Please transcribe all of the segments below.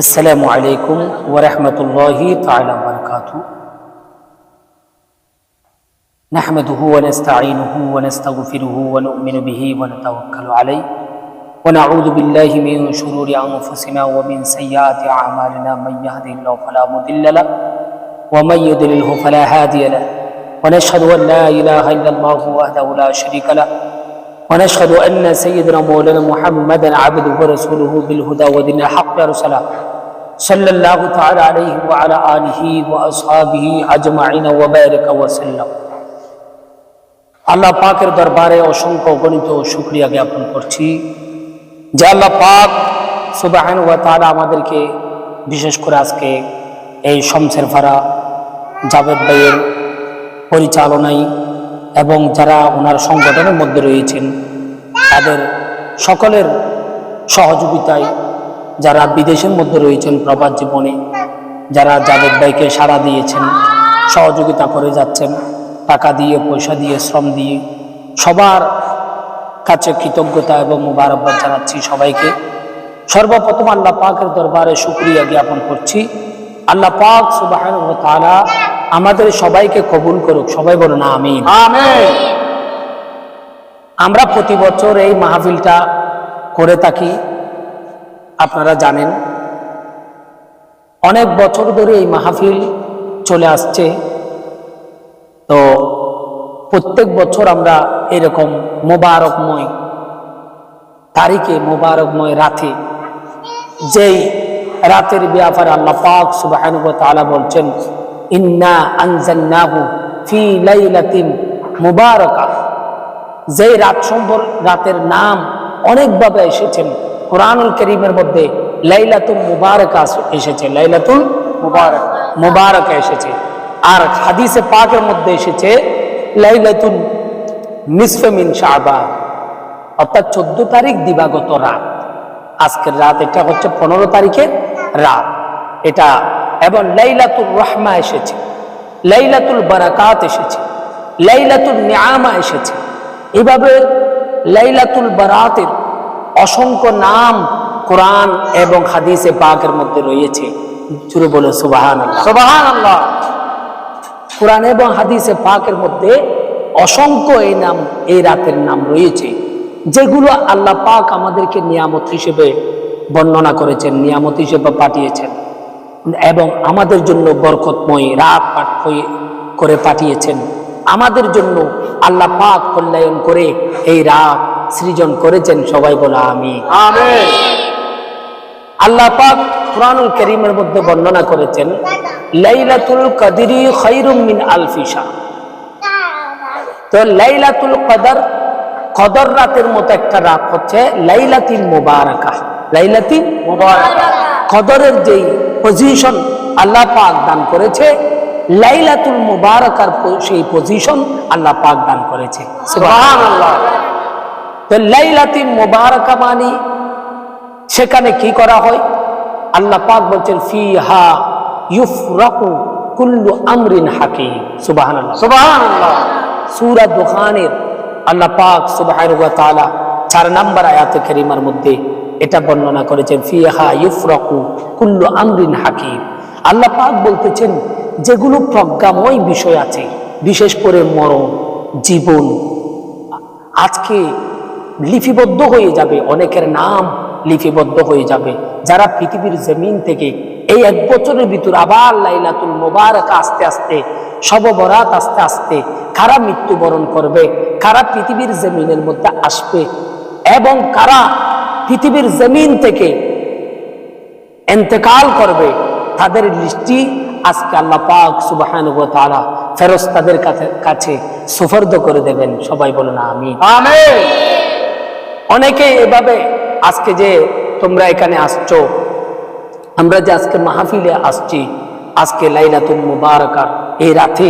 السلام عليكم ورحمة الله تعالى وبركاته. نحمده ونستعينه ونستغفره ونؤمن به ونتوكل عليه ونعوذ بالله من شرور أنفسنا ومن سيئات أعمالنا. من يهده الله فلا مضل له ومن يضلله فلا هادي له. ونشهد أن لا إله إلا الله وحده لا شريك له ونشهد أن سيدنا مولانا محمدا عبده ورسوله بالهدى ودين الحق أرسله صلى الله تعالى عليه وعلى آله وأصحابه أجمعين وبارك وسلم. আল্লাহ পাকের দরবারে অসংখ্য গণিত শুকরিয়া জ্ঞাপন করছি যে আল্লাহ পাক সুবহানাহু ওয়া তাআলা আমাদেরকে বিশেষ করে আজকে এই শমসের ফারা জাভেদ ভাইয়ের পরিচালনায় এবং যারা ওনার সংগঠনের মধ্যে রয়েছেন তাদের সকলের সহযোগিতায়, যারা বিদেশের মধ্যে রয়েছেন প্রবাস জীবনে, যারা জাভেদ ভাইকে সাড়া দিয়েছেন, সহযোগিতা করে যাচ্ছেন, টাকা দিয়ে, পয়সা দিয়ে, শ্রম দিয়ে, সবার কাছে কৃতজ্ঞতা এবং মুবারকবাদ জানাচ্ছি সবাইকে। সর্বপ্রথম আল্লাহ পাকের দরবারে শুকরিয়া জ্ঞাপন করছি। আল্লাহ পাক সুবহানাহু ওয়া তাআলা আমাদের সবাইকে কবুল করুক। সবাই বলুন আমিন। আমিন। আমরা প্রতি বছর এই মাহফিলটা করে থাকি, আপনারা জানেন। অনেক বছর ধরে এই মাহফিল চলে আসছে। তো প্রত্যেক বছর আমরা এরকম মোবারকময় তারিখে, মোবারকময় রাতে, যেই রাতের ব্যাপারে আল্লাহ পাক সুবহানাহু ওয়া তাআলা বলছেন ইন্না আনজালনাহু ফি লাইলাতিন মুবারাকা, যেই রাতের নাম অনেকভাবে এসেছেন কোরআনুল কারীমের মধ্যে। লাইলাতুল মুবারাকা এসেছে, লাইলাতুল মুবারাকা এসেছে। আর হাদিসে পাকের মধ্যে এসেছে লাইলাতুল নিসফে মিন শাবান, অর্থাৎ 14 তারিখ দিবাগত রাত। আজকের রাত, এটা হচ্ছে 15 তারিখের রাত এটা। এবং লাইলাতুল রহমা এসেছে, লাইলাতুল বারাকাত এসেছে, লাইলাতুল নিআমা এসেছে। এইভাবে লাইলাতুল বারাতের অসংখ্য নাম কোরআন এবং হাদিসে পাকের মধ্যে রয়েছে। জোরে বলে সুবহানাল্লাহ, সুবহানাল্লাহ। কোরআন এবং হাদিসে পাকের মধ্যে অসংখ্য এই নাম, এই রাতের নাম রয়েছে, যেগুলো আল্লাহ পাক আমাদেরকে নিয়ামত হিসেবে বর্ণনা করেছেন, নিয়ামত হিসেবে পাঠিয়েছেন এবং আমাদের জন্য বরকতময় রাত করে পাঠিয়েছেন। আমাদের জন্য আল্লাহ পাক কল্যাণ করে এই রাত সৃজন করেছেন। সবাই বলে আমিন। আমিন। আল্লাহ পাক কুরআনুল কারীমের মধ্যে বর্ণনা করেছেন লাইলাতুল কদরি খায়রুম মিন আলফি শাহর। তো লাইলাতুল কদর, কদর রাতের মতো একটা রাত হচ্ছে লাইলাতুল মুবারাকা। লাইলাতুল মুবারাকা, কদরের যেই পজিশন আল্লাহ পাক দান করেছে, লাইলাতুল মুবারাকার সেই পজিশন আল্লাহ পাক দান করেছে। সুবহানাল্লাহ। তো লাইলাতুল মুবারাকা মানে সেখানে কি করা হয়? আল্লাহ পাক বলছেন ফিহা ইউফরাকু কুল্লু আমরিন হাকিম। সুবহানাল্লাহ, সুবহানাল্লাহ। সূরা দুখানের আল্লাহ পাক সুবহানাহু ওয়া তাআলা 4 নম্বর আয়াতে কারিমার মধ্যে এটা বর্ণনা করেছেন ফিহা ইউফরাকু কুল্লু আমরিন হাকিম। আল্লাহ পাক বলতেছেন যেগুলো প্রজ্ঞাময় বিষয় আছে, বিশেষ করে মরণ, জীবন, আজকে লিপিবদ্ধ হয়ে যাবে, অনেকের নাম লিপিবদ্ধ হয়ে যাবে। যারা পৃথিবীর জমিন থেকে এই 1 বছরের ভিতর আবার লাইলাতুল মুবারাকা আস্তে আস্তে, শবে বরাত আস্তে আস্তে, কারা মৃত্যুবরণ করবে, কারা পৃথিবীর জমিনের মধ্যে আসবে এবং কারা পৃথিবীর জমিন থেকে ইন্তেকাল করবে, তাদের লিস্টি আজকে আল্লাহ পাক সুবহানাহু ওয়া তাআলা ফেরেশতাদের কাছে সুপর্দ করে দেবেন। সবাই বলেন আমিন। আমিন। অনেকে এভাবে আজকে যে তোমরা এখানে আসছো, আমরা যে আজকে মাহফিলে আসছি, আজকে লাইলাতুল মুবারাকা এই রাতে,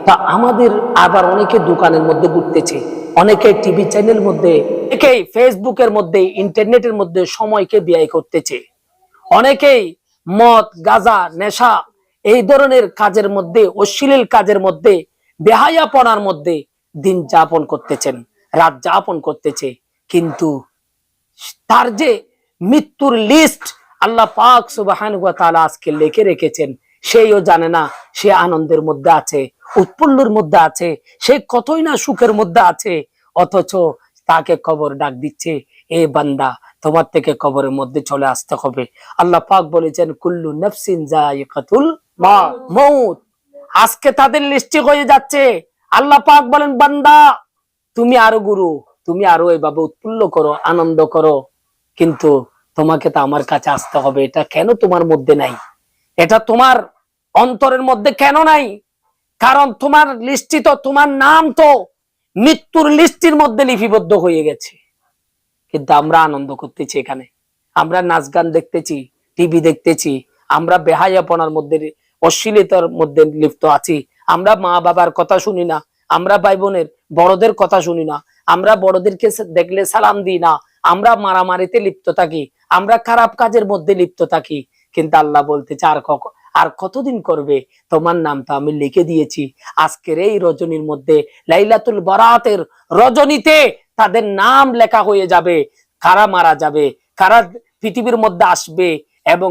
তা আমাদের আবার অনেকে দোকানের মধ্যে ঘুরতেছে, অনেকে টিভি চ্যানেল মধ্যে, অনেকেই ফেসবুকের মধ্যে, ইন্টারনেটের মধ্যে সময়কে ব্যয় করতেছে, অনেকেই মদ, গাঁজা, নেশা এই ধরনের কাজের মধ্যে, অশ্লীল কাজের মধ্যে, বেহায়াপনার মধ্যে দিন যাপন করতেছেন, রাত যাপন করতেছে। কিন্তু তার যে মৃত্যুর লিস্ট আল্লাহ পাক সুবহানাহু ওয়া তাআলা আজকে লিখে রেখেছেন, সেও জানে না সে আনন্দের মধ্যে আছে, উৎপন্নের মধ্যে আছে, সে কতই না সুখের মধ্যে আছে, অথচ তাকে কবর ডাক দিচ্ছে, এ বান্দা তোমার থেকে কবরের মধ্যে চলে আসতে হবে। আল্লাহ পাক বলেছেন কুল্লু নাফসিন যায়িকাতুল মাউত। আজকে তাদের লিস্টি হয়ে যাচ্ছে। আল্লাহ পাক বলেন বান্দা তুমি আরো গুরু, তুমি আরো এভাবে উৎফুল্ল করো, আনন্দ করো, কিন্তু তোমাকে তো আমার কাছে আসতে হবে। এটা কেন তোমার মধ্যে নাই? এটা তোমার অন্তরের মধ্যে কেন নাই? কারণ তোমার লিস্টি তো, তোমার নাম তো মৃত্যুর লিস্টির মধ্যে লিপিবদ্ধ হয়ে গেছে। কিন্তু আমরা আনন্দ করতেছি, এখানে আমরা নাচ গান দেখতেছি, টিভি দেখতেছি, আমরা বেহায়াপনার মধ্যে, অশ্লীলতার মধ্যে লিপ্ত আছি। আমরা মা বাবার কথা শুনি না, আমরা ভাই বোনের বড়দের কথা শুনি না, আমরা বড়দেরকে দেখলে সালাম দিই না, আমরা মারামারিতে লিপ্ত থাকি, আমরা খারাপ কাজের মধ্যে লিপ্ত থাকি। কিন্তু আল্লাহ বলতেছে আর কতদিন করবে? তোমার নাম তো আমি লিখে দিয়েছি। আজকের এই রজনীর মধ্যে, লাইলাতুল বারাতের রজনীতে তাদের নাম লেখা হয়ে যাবে, কারা মারা যাবে, কারা পৃথিবীর মধ্যে আসবে, এবং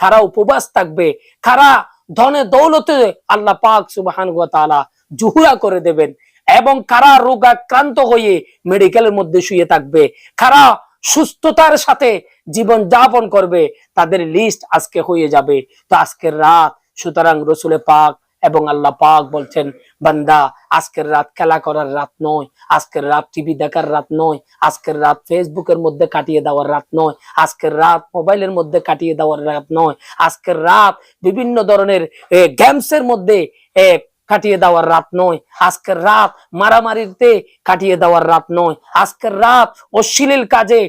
কারা উপবাস থাকবে, কারা ধনে দৌলতে আল্লাহ পাক সুবহানাহু ওয়া তাআলা জুহুরা করে দেবেন, এবং কারা রোগাক্রান্ত হয়ে মেডিকেলের মধ্যে শুয়ে থাকবে, কারা সুস্থতার সাথে জীবন যাপন করবে, তাদের লিস্ট আজকে হয়ে যাবে। তো আজকের রাত, সুতরাং রসুলে পাক এবং আল্লাহ পাক বলছেন বান্দা আজকের রাত খেলা করার রাত নয়, আজকের রাত টিভি দেখার রাত নয়, আজকের রাত ফেসবুকের মধ্যে কাটিয়ে দেওয়ার রাত নয়, আজকের রাত মোবাইলের মধ্যে কাটিয়ে দেওয়ার রাত নয়, আজকের রাত বিভিন্ন ধরনের গেমসের মধ্যে কাটিয়ে দেওয়ার রাত নয়, আজকের রাত মারামারিতে কাটিয়ে দেওয়ার রাত নয়, আজকের রাত অশ্লীল কাজে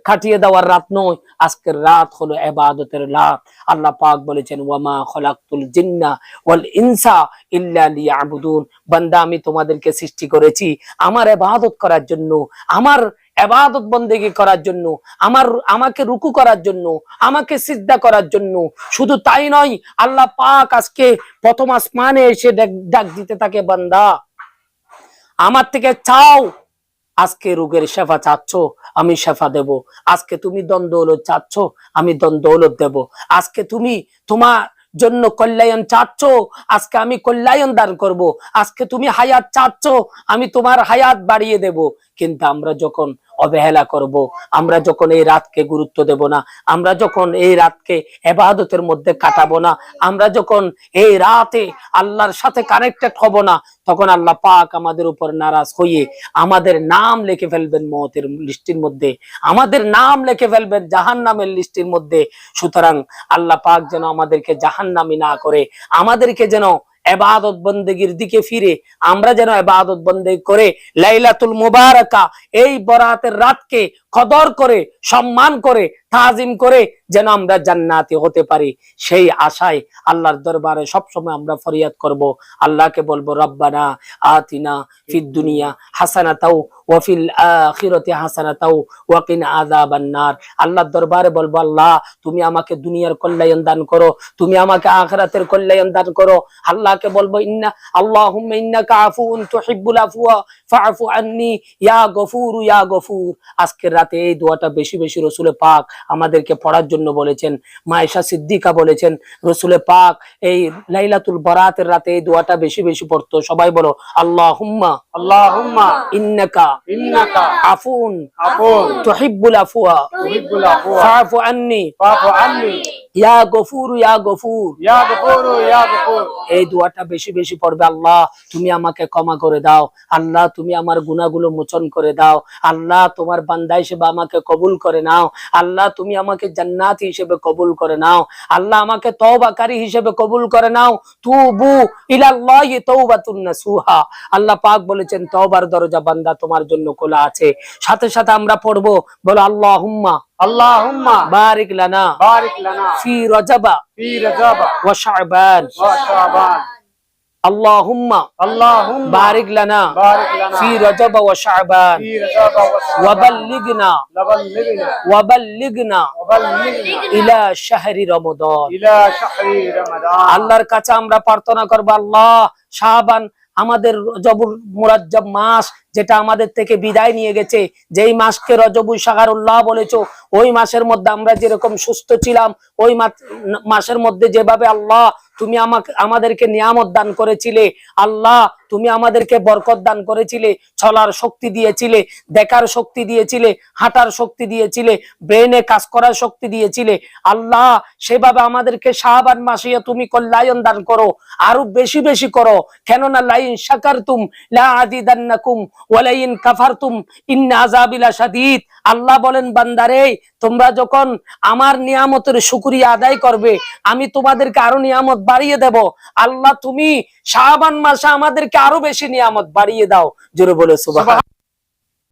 কাটিয়ে দেওয়ার রাত নয়, আজকের রাত হলো ইবাদতের রাত। আল্লাহ পাক বলেছেন ওয়ামা খলাকতুল জিন্না ওয়াল ইনসা ইল্লা লিয়াবুদুন। বান্দা আমি তোমাদেরকে সৃষ্টি করেছি আমার ইবাদত করার জন্য, আমার ইবাদত বন্দেগী করার জন্য, আমাকে রুকু করার জন্য, আমাকে সিজদা করার জন্য। শুধু তাই নয়, আল্লাহ পাক আজকে প্রথম আসমানে এসে ডাক দিতে থাকে বান্দা আমার থেকে চাও। আজকে রোগের শেফা চাচ্ছ, আমি শেফা দেব। আজকে তুমি ধন দৌলত চাচ্ছ, আমি ধন দৌলত দেব। আজকে তুমি তোমার জন্য কল্যাণ চাচ্ছ, আজকে আমি কল্যাণ দান করব। আজকে তুমি হায়াত চাচ্ছ, আমি তোমার হায়াত বাড়িয়ে দেব। কিন্তু আমরা যখন অবহেলা করব, আমরা যখন এই রাতকে গুরুত্ব দেব না, আমরা যখন এই রাতকে ইবাদতের মধ্যে কাটাবো না, আমরা যখন এই রাতে আল্লাহর সাথে কানেক্টেড হব না, তখন আল্লাহ পাক আমাদের উপর নারাজ হয়ে আমাদের নাম লিখে ফেলবেন মওতের লিস্টির মধ্যে, আমাদের নাম লিখে ফেলবেন জাহান্নামের লিস্টির মধ্যে। সুতরাং আল্লাহ পাক যেন আমাদেরকে জাহান্নামী না করে, আমাদেরকে যেন ইবাদত বন্দেগীর দিকে ফিরে আমরা যেন ইবাদত বন্দেগী করে লাইলাতুল মুবারাকা এই বরাতের রাতকে কদর করে, সম্মান করে, তাজিম করে যেন আমরা জান্নাতি হতে পারি, সেই আশায় আল্লাহর দরবারে সব সময় আমরা ফরিয়াদ করব। আল্লাহকে বলবো রব্বানা আতিনা ফিদ দুনিয়া হাসানাতাও ওয়া ফিল আখিরাতি হাসানাতাও ওয়া কিনা আযাবান নার। আল্লাহর দরবারে বলবো আল্লাহ তুমি আমাকে দুনিয়ার কল্যাণ দান করো, তুমি আমাকে আখিরাতের কল্যাণ দান করো। আল্লাহকে বলবো আল্লাহুম্মা ইন্নাকা আফুউন তুহিব্বুল আফওয়া ফাআফু আন্নী ইয়া গফুর ইয়া গফুর। আজকের রাতে এই দোয়াটা বেশি বেশি রসুলে পাক আমাদেরকে পড়ার জন্য বলেছেন। মা আয়েশা সিদ্দিকা বলেছেন রসুলে পাক এই লাইলাতুল বারাতের রাতে এই দোয়াটা বেশি বেশি পড়তো। সবাই বলো আল্লাহুম্মা আল্লাহুম্মা ইন্নাকা আফুন তুহিব্বুল আফওয়া ফাআফু আন্নী ইয়া গফুর ইয়া গফুর ইয়া গফুর ইয়া গফুর। এই দোয়াটা বেশি বেশি পড়বে। আল্লাহ তুমি আমাকে ক্ষমা করে দাও, আল্লাহ তুমি আমার গুনাহগুলো মোচন করে দাও, আল্লাহ তোমার বান্দা হিসেবে আমাকে কবুল করে নাও, আল্লাহ তুমি আমাকে জান্নাতি হিসেবে কবুল করে নাও, আল্লাহ আমাকে তওবাকারী হিসেবে কবুল করে নাও। তুবু ইলাল্লাহি তাওবাতুন নাসুহা। আল্লাহ পাক বলেছেন তওবার দরজা বান্দা তোমার জন্য খোলা আছে। সাথে সাথে আমরা পড়বো, বলো আল্লাহুম্মা বারিক লানা ফি রজবা ওয়া শাবান আল্লাহুম্মা বারিক লানা ফি রজবা ওয়া শাবান ওয়া বাল্লিগনা ইলা শাহরি রমাদান। আল্লাহর কাছে আমরা প্রার্থনা করব আল্লাহ শাবান আমাদের রজবুল মুরাজ্জাব মাস যেটা আমাদের থেকে বিদায় নিয়ে গেছে, যেই মাসকে রজবু শাহরুল্লাহ বলেছো, ওই মাসের মধ্যে আমরা যেরকম সুস্থ ছিলাম, ওই মাসের মধ্যে যেভাবে আল্লাহ তুমি আমাদেরকে নিয়ামত দান করেছিলে, আল্লাহ তুমি আমাদেরকে বরকত দান করেছিলে, চলার শক্তি দিয়েছিলে, দেখার শক্তি দিয়েছিলে, হাঁটার শক্তি দিয়েছিলে, ব্রেনে কাজ করার শক্তি দিয়েছিলে, আল্লাহ সেভাবে আমাদেরকে শাবান মাসে তুমি কল্যাণ দান করো, আরো বেশি বেশি করো। কেননা লাইন শাকারতুম লা আযীদান্নাকুম ওয়া লাইন কাফারতুম ইন্না আযাবি লাশাদীদ। আল্লাহ বলেন, বান্দারে তোমরা যখন আমার নিয়ামতের শুকরিয়া আদায় করবে, আমি তোমাদেরকে আরো নিয়ামত বাড়িয়ে দেব। আল্লাহ তুমি শাবান মাসে আমাদেরকে আরো বেশি নিয়ামত বাড়িয়ে দাও। জোরে বলে সুবহান।